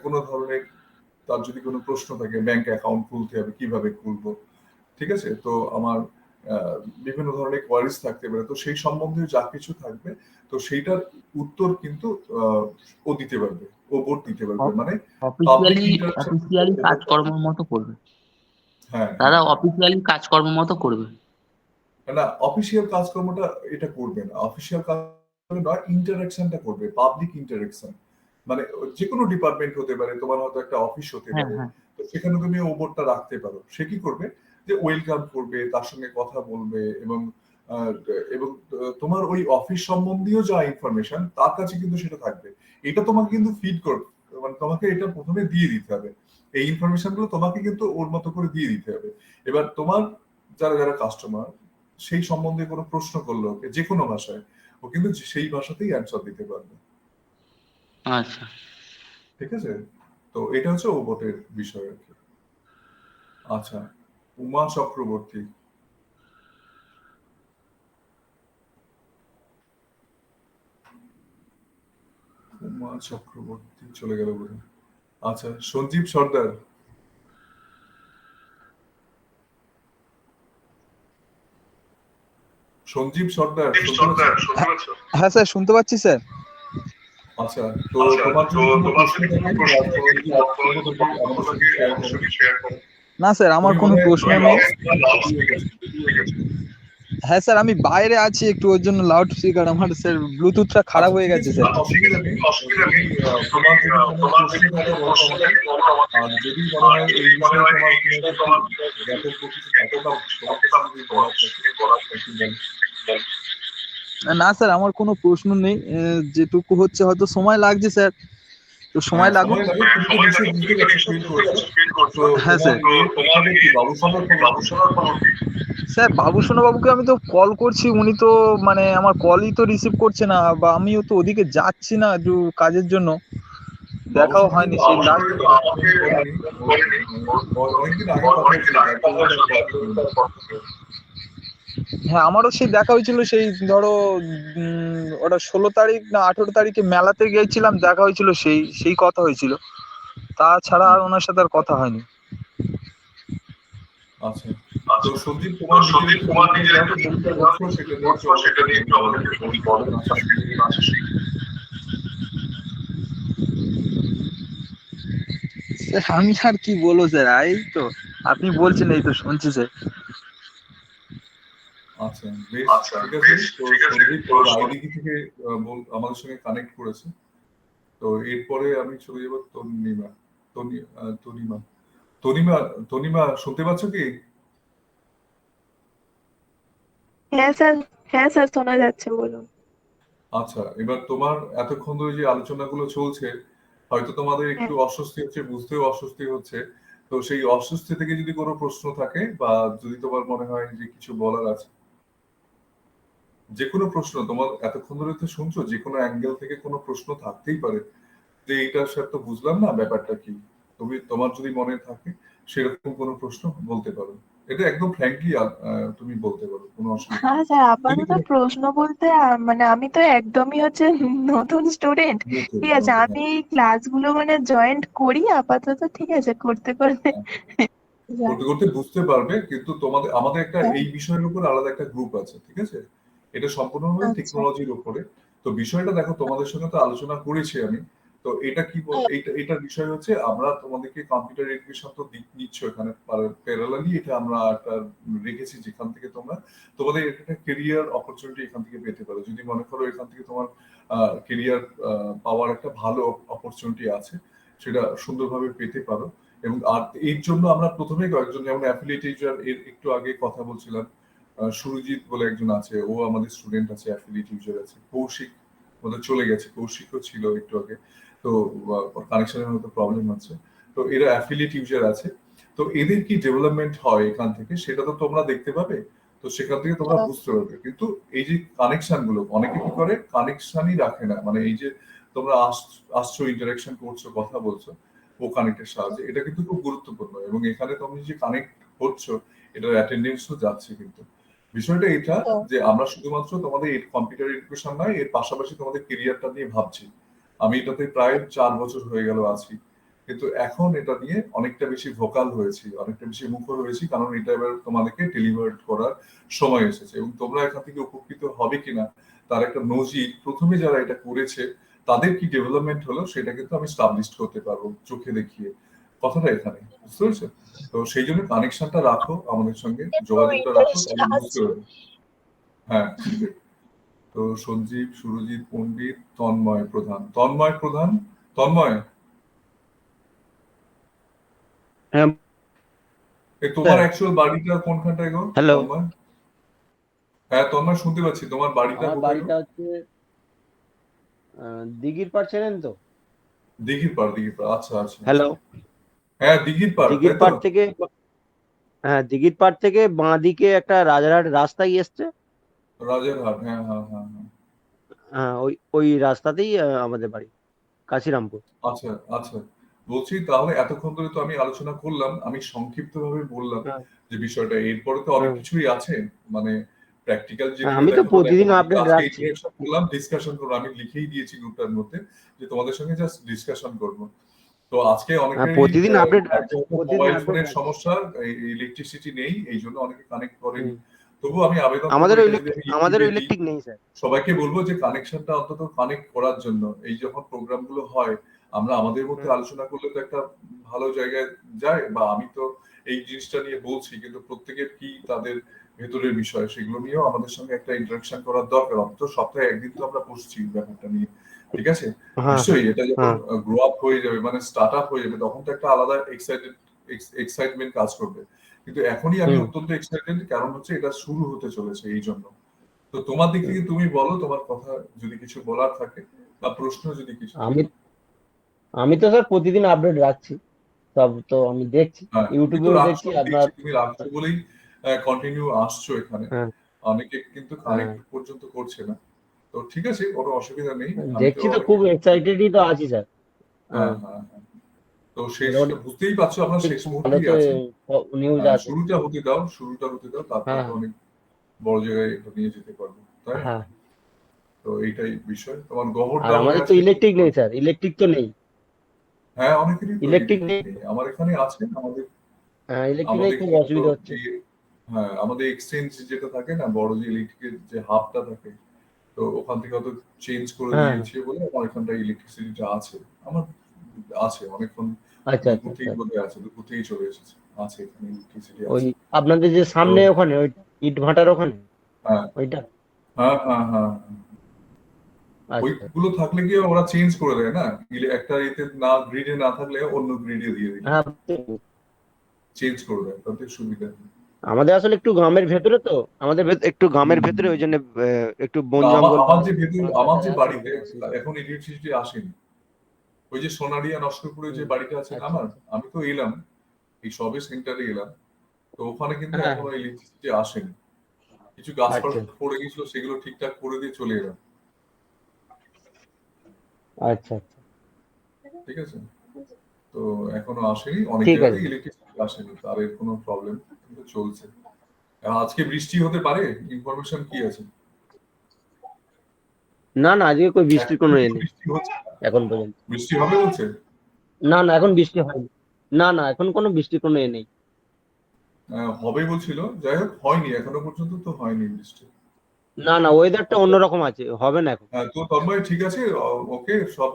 কোনো ধরনের তার যদি কোনো প্রশ্ন থাকে, ব্যাংক অ্যাকাউন্ট খুলতে হবে কিভাবে খুলবো, ঠিক আছে, তো আমার বিভিন্ন ধরনের কোয়ারিজ থাকতে পারে, তো সেই সম্বন্ধে যা কিছু থাকবে তো সেইটার উত্তর কিন্তু ও দিতে পারবে, ও বোর্ড দিতে পারবে, মানে পাবলিক ইন্টারাকশন। অফিসিয়ালি কাজকর্মের মতো করবে। হ্যাঁ, দাদা অফিসিয়ালি কাজকর্মের মতো করবে। না, অফিসিয়াল কাজকর্মটা এটা করবে না, অফিসিয়াল কাজ নয়, ইন্টারাকশনটা করবে, পাবলিক ইন্টারাকশন। মানে যে কোনো ডিপার্টমেন্ট হতে পারে, তোমার হয়তো একটা অফিস হতে হ্যাঁ পারে, হ্যাঁ। তো সেখানে তুমি ও বোর্ডটা রাখতে পারো। সে কি করবে, যে ওয়েলকাম করবে, তার সঙ্গে কথা বলবে, এবং আহ, এবং তোমার ওই অফিস সম্বন্ধীয় যা ইনফরমেশন তার কাছে কিন্তু সেটা থাকবে। এটা তোমাকে কিন্তু ফিড করবে, মানে তোমাকে এটা প্রথমে দিয়ে দিতে হবে, এই ইনফরমেশন গুলো তোমাকে কিন্তু ওর মতো করে দিয়ে দিতে হবে। এবার তোমার যারা যারা কাস্টমার সেই সম্বন্ধে কোনো প্রশ্ন করলো ওকে যে কোনো ভাষায়, ও কিন্তু সেই ভাষাতেই অ্যান্সার দিতে পারবে। আচ্ছা। ঠিক আছে? তো এটা হচ্ছে ওবোটের বিষয় আর কি। আচ্ছা, উমা চক্রবর্তী। উমা চক্রবর্তী চলে গেল বোধহয়। আচ্ছা, সঞ্জীব সর্দার। সঞ্জীব সর্দার, শুনতে পাচ্ছ? হ্যাঁ স্যার শুনতে পাচ্ছি স্যার। আচ্ছা, তো তোমার যদি কোনো প্রশ্ন থাকে বা কোনো যদি বক্তব্য থাকে আমাদের সঙ্গে শেয়ার করো। না স্যার আমার তুমি কোনো মনে হয় প্রশ্ন নেই। লাউড স্পিকার গেছে। হ্যাঁ স্যার আমি বাইরে আছি একটু, ওর জন্য লাউড স্পিকার আমার স্যার ব্লুটুথটা খারাপ আচ্ছা, হয়ে ঠিক গেছে আছে, স্যার। কোনো অসুবিধা নেই। যদি তোমার যদি কোনো প্রশ্ন থাকে বলো আমাকে। আর যদি মনে হয় এই বিষয়ে তোমার কোনো কিছু জ্ঞাতব্য কিছু থাকে বা তোমার কিছু যদি বলার থাকে একটু বলো। না স্যার আমার কোনো প্রশ্ন নেই, যেটুকু হচ্ছে হয়তো সময় লাগছে স্যার, তো হ্যাঁ, সময় লাগুক। সময় লাগে, তুমি তো নিশ্চয়ই বুঝতে পারছো, ফিল করছো। তো হ্যাঁ তোমার স্যার। খবর কি, বাবুসোনার খবর কি? স্যার বাবুসোনা বাবুকে আমি তো কল করছি, উনি তো মানে আমার কলই তো রিসিভ করছে না, বা আমিও তো ওদিকে যাচ্ছি না একটু কাজের জন্য। দেখাও অবশ্যই, হয়নি কিন্তু সেই আমাকে লাস্ট। ফোন করেনি অনেকদিন আগে কথা হয়েছিল, তারপর আর কথা হয়নি। হ্যাঁ, আমারও সেই দেখা হয়েছিল, সেই ধরো ওটা 16 তারিখ না 18 তারিখে মেলাতে গিয়েছিলাম, দেখা হয়েছিল, সেই সেই কথা হয়েছিল। তাছাড়া আর ওনার সাথে আর কথা হয়নি। আচ্ছা, তো সঞ্জীব তোমার নিজের একটু পরীক্ষা যেহেতু পরীক্ষা বলছো সেটা নিয়ে একটু আমাদেরকে বলো যে কেমন আছে শুরু। স্যার আমি আর কি বলবো স্যার, এই তো আপনি বলছেন, এই তো শুনছি স্যার। আচ্ছা, বেশ ঠিক আছে। তো সঞ্জীব ওর আইডিকি থেকে আমাদের সঙ্গে কানেক্ট করেছে। তো এরপরে আমি চলে যাবো তনিমা। তনিমা তনিমা তনিমা শুনতে পাচ্ছ কি? হ্যাঁ স্যার, হ্যাঁ স্যার, শোনা যাচ্ছে, বলুন। আচ্ছা, এবার তোমার এতক্ষণ ধরে যে আলোচনাগুলো চলছে, হয়তো তোমাদের একটু হ্যাঁ অস্বস্তি হচ্ছে, বুঝতেও অস্বস্তি হচ্ছে। তো সেই অস্বস্তি থেকে যদি কোনো প্রশ্ন থাকে বা যদি তোমার মনে হয় যে কিছু বলার আছে, যে কোনো প্রশ্ন, তোমার এতক্ষণ ধরে তো শুনছো, যে কোনো অ্যাঙ্গেল থেকে কোনো প্রশ্ন থাকতেই পারে যে এইটা স্যার তো বুঝলাম না, ব্যাপারটা কি। তুমি তোমার যদি মনে থাকে সেরকম কোনো প্রশ্ন বলতে পারো, এটা একদম ফ্র্যাঙ্কলি তুমি বলতে পারো, কোনো অসুবিধা হ্যাঁ নেই। স্যার, যদি আপাতত কোনো প্রশ্ন বলতে মানে আমি তো একদমই নতুন স্টুডেন্ট। নতুন ঠিক আছে, নতুন, আমি এই ক্লাসগুলো জয়েন্ট করি আপাতত, ঠিক আছে, করতে করতে হ্যাঁ, করতে করতে বুঝতে পারবে, কিন্তু তোমাদের আমাদের একটা হ্যাঁ, এই বিষয়ের উপর আলাদা একটা গ্রুপ আছে, ঠিক আছে? এটা সম্পূর্ণভাবে আচ্ছা। টেকনোলজির উপরে। তো বিষয়টা দেখো, তোমাদের সঙ্গে তো আলোচনা করেছি আমি। তো এটা কি এটার বিষয় হচ্ছে, আমরা তোমাদেরকে কম্পিউটার এডুকেশন তো নিচ্ছ এখানে, প্যারালালি এটা আমরা একটা রেখেছি যেখান থেকে তোমরা তোমাদের একটা কেরিয়ার অপরচুনিটি এখান থেকে পেতে পারো। যদি মনে করো এখান থেকে তোমার কেরিয়ার পাওয়ার একটা ভালো অপরচুনিটি আছে, সেটা সুন্দরভাবে পেতে পারো। এবং আর এর জন্য আমরা প্রথমে কয়েকজন, যেমন অ্যাফিলিয়েট টিচার, এর একটু আগে কথা বলছিলাম, সুরজিৎ বলে একজন আছে, ও আমাদের স্টুডেন্ট আছে, অ্যাফিলিয়েট টিচার আছে। কৌশিক আমাদের চলে গেছে, কৌশিকও ছিল একটু আগে। তো কানেকশনের হয়তো প্রবলেম হচ্ছে। তো এরা অ্যাফিলিয়েট ইউজার আছে। তো এদের কি ডেভেলপমেন্ট হয় এখান থেকে সেটা তো তোমরা দেখতে পাবে। তো সেখান থেকে তোমরা বুঝতে পারবে। কিন্তু এই যে কানেকশন গুলো, অনেকে কি করে কানেকশনই রাখে না, মানে এই যে তোমরা আসছো, ইন্টারাকশন করছো, কথা বলছো ও কানেক্টের সাহায্যে, এটা কিন্তু খুব গুরুত্বপূর্ণ। এবং এখানে তুমি যে কানেক্ট হচ্ছো, এটার অ্যাটেন্ডেন্সও যাচ্ছে। কিন্তু বিষয়টা এটা যে আমরা শুধুমাত্র তোমাদের কম্পিউটার এডুকেশন নয়, এর পাশাপাশি তোমাদের কেরিয়ারটা নিয়ে ভাবছি। আমি এটাতে প্রায় 4 বছর হয়ে গেল আছি, কিন্তু এখন এটা নিয়ে অনেকটা বেশি ভোকাল হয়েছি, অনেকটা বেশি মুখর হয়েছি, কারণ এটা এবার তোমাদেরকে ডেলিভার করার সময় এসেছে। এবং তোমরা এখান থেকে উপকৃত হবে কিনা তার একটা নজির, প্রথমে যারা এটা করেছে তাদের কি ডেভেলপমেন্ট হলো সেটা কিন্তু আমি স্টাবলিশ করতে পারবো চোখে দেখিয়ে। কথাটা এখানে, বুঝতে পেরেছো? তো সেই জন্য কানেকশনটা রাখো আমাদের সঙ্গে, যোগাযোগটা রাখো, তাহলে বুঝতে পারবে। হ্যাঁ, সেটাই। তো সঞ্জীব, সুরজিৎ পণ্ডিত, তন্ময়, হ্যাঁ, এই তোমার স্যার। অ্যাকচুয়াল বাড়িটা কোনখানটায় গো? হ্যালো। তন্ময়, হ্যাঁ তন্ময় শুনতে পাচ্ছি, তোমার বাড়িটা আমার কোথায় গো? বাড়িটা হচ্ছে দিঘির পাড়, চেনেন তো? দিঘির পাড়, আচ্ছা আচ্ছা আচ্ছা। হ্যালো। হ্যাঁ দিঘির পাড়, দিঘির তাই তো? পাড় থেকে, হ্যাঁ, দিঘির পাড় থেকে বাঁ দিকে একটা রাজারহাট রাস্তায় এসছে। রাজারহাট, হ্যাঁ হ্যাঁ হ্যাঁ হ্যাঁ। হ্যাঁ, ওই ওই রাস্তাতেই আমাদের বাড়ি, কাশিরামপুর। আচ্ছা আচ্ছা, বলছি তাহলে এতক্ষণ ধরে তো আমি আলোচনা করলাম, আমি সংক্ষিপ্ত ভাবে বললাম হ্যাঁ, যে বিষয়টা, এরপরে তো অনেক হ্যাঁ, কিছুই আছে, মানে প্র্যাকটিক্যাল হ্যাঁ, যেগুলো আমি তো দেখাবো প্রতিদিন দেখাবো, কিন্তু আপডেট আজকে রাখছি। ইন্টারেকশন করলাম, ডিসকাশন করবো, আমি লিখেই দিয়েছি গ্রুপটার মধ্যে যে তোমাদের সঙ্গে জাস্ট ডিসকাশন করবো। তো আজকে হ্যাঁ, অনেকেরই প্রতিদিন আপডেট রাখছি, প্রতিদিন মোবাইল আপডেট ফোনের রাখছি। সমস্যা, ইলেকট্রিসিটি নেই, এই জন্য অনেকে কানেক্ট করেনি। হুম। তবু আমি আবেদন করবো, এটা যদি আমি আমাদেরও ইউটিউবে দিই, ইলেকট্রিক নেই স্যার। সবাইকে বলবো যে কানেকশনটা অন্তত কানেক্ট করার জন্য। এই যখন প্রোগ্রাম গুলো হয়, আমরা আমাদের মধ্যে হুম, আলোচনা করলে তো একটা ভালো জায়গায় যায়, বা আমি তো এই জিনিসটা নিয়ে বলছি, কিন্তু প্রত্যেকের কি তাদের ভেতরের বিষয় সেগুলো নিয়েও আমাদের সঙ্গে একটা ইন্টারাকশন করার দরকার। অন্তত সপ্তাহে একদিন তো আমরা বসছি ব্যাপারটা নিয়ে, ঠিক আছে? হ্যাঁ, নিশ্চয়ই এটা যখন হ্যাঁ, গ্রো আপ হয়ে যাবে, মানে স্টার্ট আপ হয়ে যাবে, তখন তো একটা আলাদা এক্সাইটমেন্ট কাজ করবে। কিন্তু এখনই আমি হুম। অত্যন্ত এক্সাইটেড, কারণ হচ্ছে এটা শুরু হতে চলেছে এই জন্য। তো তোমার দিক থেকে তুমি বলো, তোমার কথা যদি কিছু বলার থাকে বা প্রশ্ন যদি কিছু আমি থাকে। আমি তো স্যার প্রতিদিন আপডেট রাখছি, সব তো আমি দেখছি, হ্যাঁ, তুমি তো ইউটিউবেও রাখছো, দেখছি আমি আপনার। দেখছি তুমি রাখছো বলেই কন্টিনিউ আসছো এখানে। হ্যাঁ, অনেকে কিন্তু হ্যাঁ, কানেক্ট পর্যন্ত করছে না। তো ঠিক আছে, কোনো অসুবিধা নেই, আমি তো দেখছি তো, অনেক খুব কিছু। এক্সাইটেডই তো আছি স্যার। হ্যাঁ হ্যাঁ হ্যাঁ। তো শেষ মোটামুটি বুঝতেই পারছো আমরা শেষ ভালো মুহূর্তেই তো আছি। নিউজ আছে। শুরুটা হতে দাও, শুরুটা হতে দাও, তারপরে হ্যাঁ তো অনেক বড় জায়গায় এটা নিয়ে যেতে পারবো, তাই না? হ্যাঁ। তো এইটাই বিষয়। তোমার গহর আর ডাউনে আমাদের তো আছে। ইলেকট্রিক নেই স্যার, ইলেকট্রিক তো নেই। হ্যাঁ অনেকেরই তো ইলেকট্রিক ইলেকট্রিক নেই। নেই, আমার এখানে আছে। আমাদের হ্যাঁ ইলেকট্রিক নেই, আমাদের খুব এখানে তো অসুবিধা হচ্ছে। হ্যাঁ আমাদের এক্সচেঞ্জ যেটা থাকে না, বড় যে ইলেকট্রিকের যে হাবটা থাকে, তো ওখান থেকে হয়তো চেঞ্জ করে হ্যাঁ দিয়েছে বলে আমার এখানটা ইলেকট্রিসিটিটা আছে। আমার আছে অনেকক্ষণ, আচ্ছা আচ্ছা দুপুর আচ্ছা। থেকে বোধহয় আছে, দুপুর থেকেই চলে এসেছে, আছে এখানে ইলেকট্রিসিটি ওই আছে। আপনাদের যে তো সামনে ওখানে ওই ইট ভাটার ওখানে হ্যাঁ ওইটা। হ্যাঁ হ্যাঁ হ্যাঁ, আচ্ছা ওইগুলো থাকলে কি ওরা চেঞ্জ করে দেয় না, একটা এতে না, গ্রিডে না থাকলে অন্য গ্রিডে দিয়ে দিল, হ্যাঁ। চেঞ্জ করে দেয়, তাতে সুবিধা। আমাদের আসলে একটু গ্রামের ভেতরে তো, আমাদের একটু গ্রামের ভেতরে, ওই জন্য একটু বন না, আমার জঙ্গল বা আমার যে ভেতর, আমার যে রাস্তাঘাট আছে, বাড়িতে অসুবিধা। এখন ইলেকট্রিসিটি আসেনি, ওই যে সোনারিয়া নস্করপুরে যে হুম, বাড়িটা আছে না আচ্ছা আমার, আচ্ছা। আমি তো এলাম এই সবে সেন্টারে এলাম, তো ওখানে কিন্তু হ্যাঁ এখনো ইলেকট্রিসিটি আসেনি। কিছু গাছপালা আচ্ছা পড়ে গেছিল, সেগুলো ঠিকঠাক করে দিয়ে চলে এলাম, আচ্ছা আচ্ছা। ঠিক আছে? তো এখনো আসেনি, অনেক ঠিক আছে। জায়গাতেই ইলেকট্রিসিটি আসেনি, তার কোনো প্রবলেম, কিন্তু চলছে। আজকে বৃষ্টি হতে পারে, ইনফরমেশন কি আছে? না না, আজকে কোনো বৃষ্টির এখন কোনো এ কিন্তু নেই বৃষ্টি হচ্ছে না। এখন পর্যন্ত। বৃষ্টি হবে বলছে? না না, এখন বৃষ্টি হয়নি। না না, এখন কোনো বৃষ্টির কোনো এ নেই। হবে বলছিল, যাই হোক হয়নি, এখনো পর্যন্ত তো হয়নি বৃষ্টি। না না, ওয়েদারটা অন্যরকম আছে, হবে না এখন। তো তন্ময় ঠিক আছে, ওকে, সব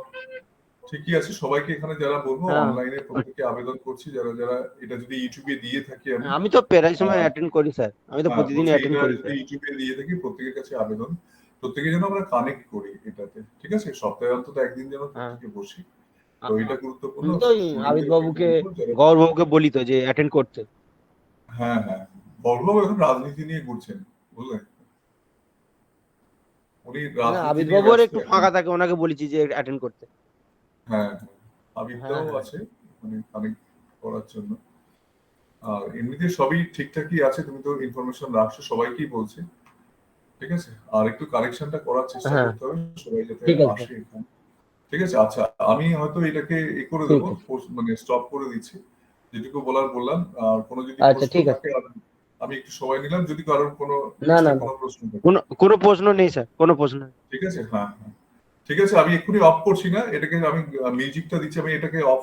ঠিকই আছে। সবাইকে এখানে যারা বলবো, হ্যাঁ অনলাইনে প্রত্যেকে আবেদন করছি, যারা যারা এটা যদি ইউটিউবে দিয়ে থাকি আমি, আমি তো প্রায় সময় আহ, অ্যাটেন্ড করি স্যার, আমি তো প্রতিদিনই বলছি অ্যাটেন্ড এটা করি যদি স্যার। ইউটিউবে দিয়ে থাকি, প্রত্যেকের কাছে আবেদন, প্রত্যেকে যেন আমরা কানেক্ট করি এটাতে, ঠিক আছে? সপ্তাহে অন্তত একদিন যেন হ্যাঁ প্রত্যেকে বসি, তো এটা গুরুত্বপূর্ণ। আমি তো ওই আবিদ স্টুডেন্টদেরকে বাবুকে, বলবো যারা, গৌর বাবুকে বলি তো যে অ্যাটেন্ড করতে। হ্যাঁ হ্যাঁ, বড়বাবু এখন রাজনীতি নিয়ে ঘুরছেন, বুঝলেন? উনি না, রাজনীতি আবিদ নিয়ে বাবু আর ব্যস্ত একটু এখন। ফাঁকা থাকে, ওনাকে বলেছি যে অ্যাটেন্ড করতে। হ্যাঁ হ্যাঁ, হ্যাঁ আবিদ্যাও হ্যাঁ আছে মানে কানেক্ট করার জন্য। আর এমনিতে সবই ঠিকঠাকই আছে, তুমি তো ইনফরমেশন রাখছো, সবাইকেই বলছি, ঠিক আছে? আর একটু কারেকশনটা করার চেষ্টা হ্যাঁ, করতে হবে, সবাই যাতে ঠিক আছে আসে এখানে, ঠিক আছে? আচ্ছা, আমি হয়তো এটাকে করে ঠিক দেবো, আছে। মানে স্টপ করে দিচ্ছি, যেটুকু বলার বললাম। আর কোনো যদি আচ্ছা প্রশ্ন ঠিক আছে। থাকে, আমি একটু সময় নিলাম, যদি কারোর কোনো না না এক্সট্রা না, কোনো প্রশ্ন থাকে। কোনো কোনো প্রশ্ন নেই স্যার, কোনো প্রশ্ন নেই। ঠিক আছে, হ্যাঁ হ্যাঁ, ঠিক আছে। আমি এক্ষুনি অফ করছি না এটাকে, আমি মিউজিকটা দিচ্ছি, আমি এটাকে অফ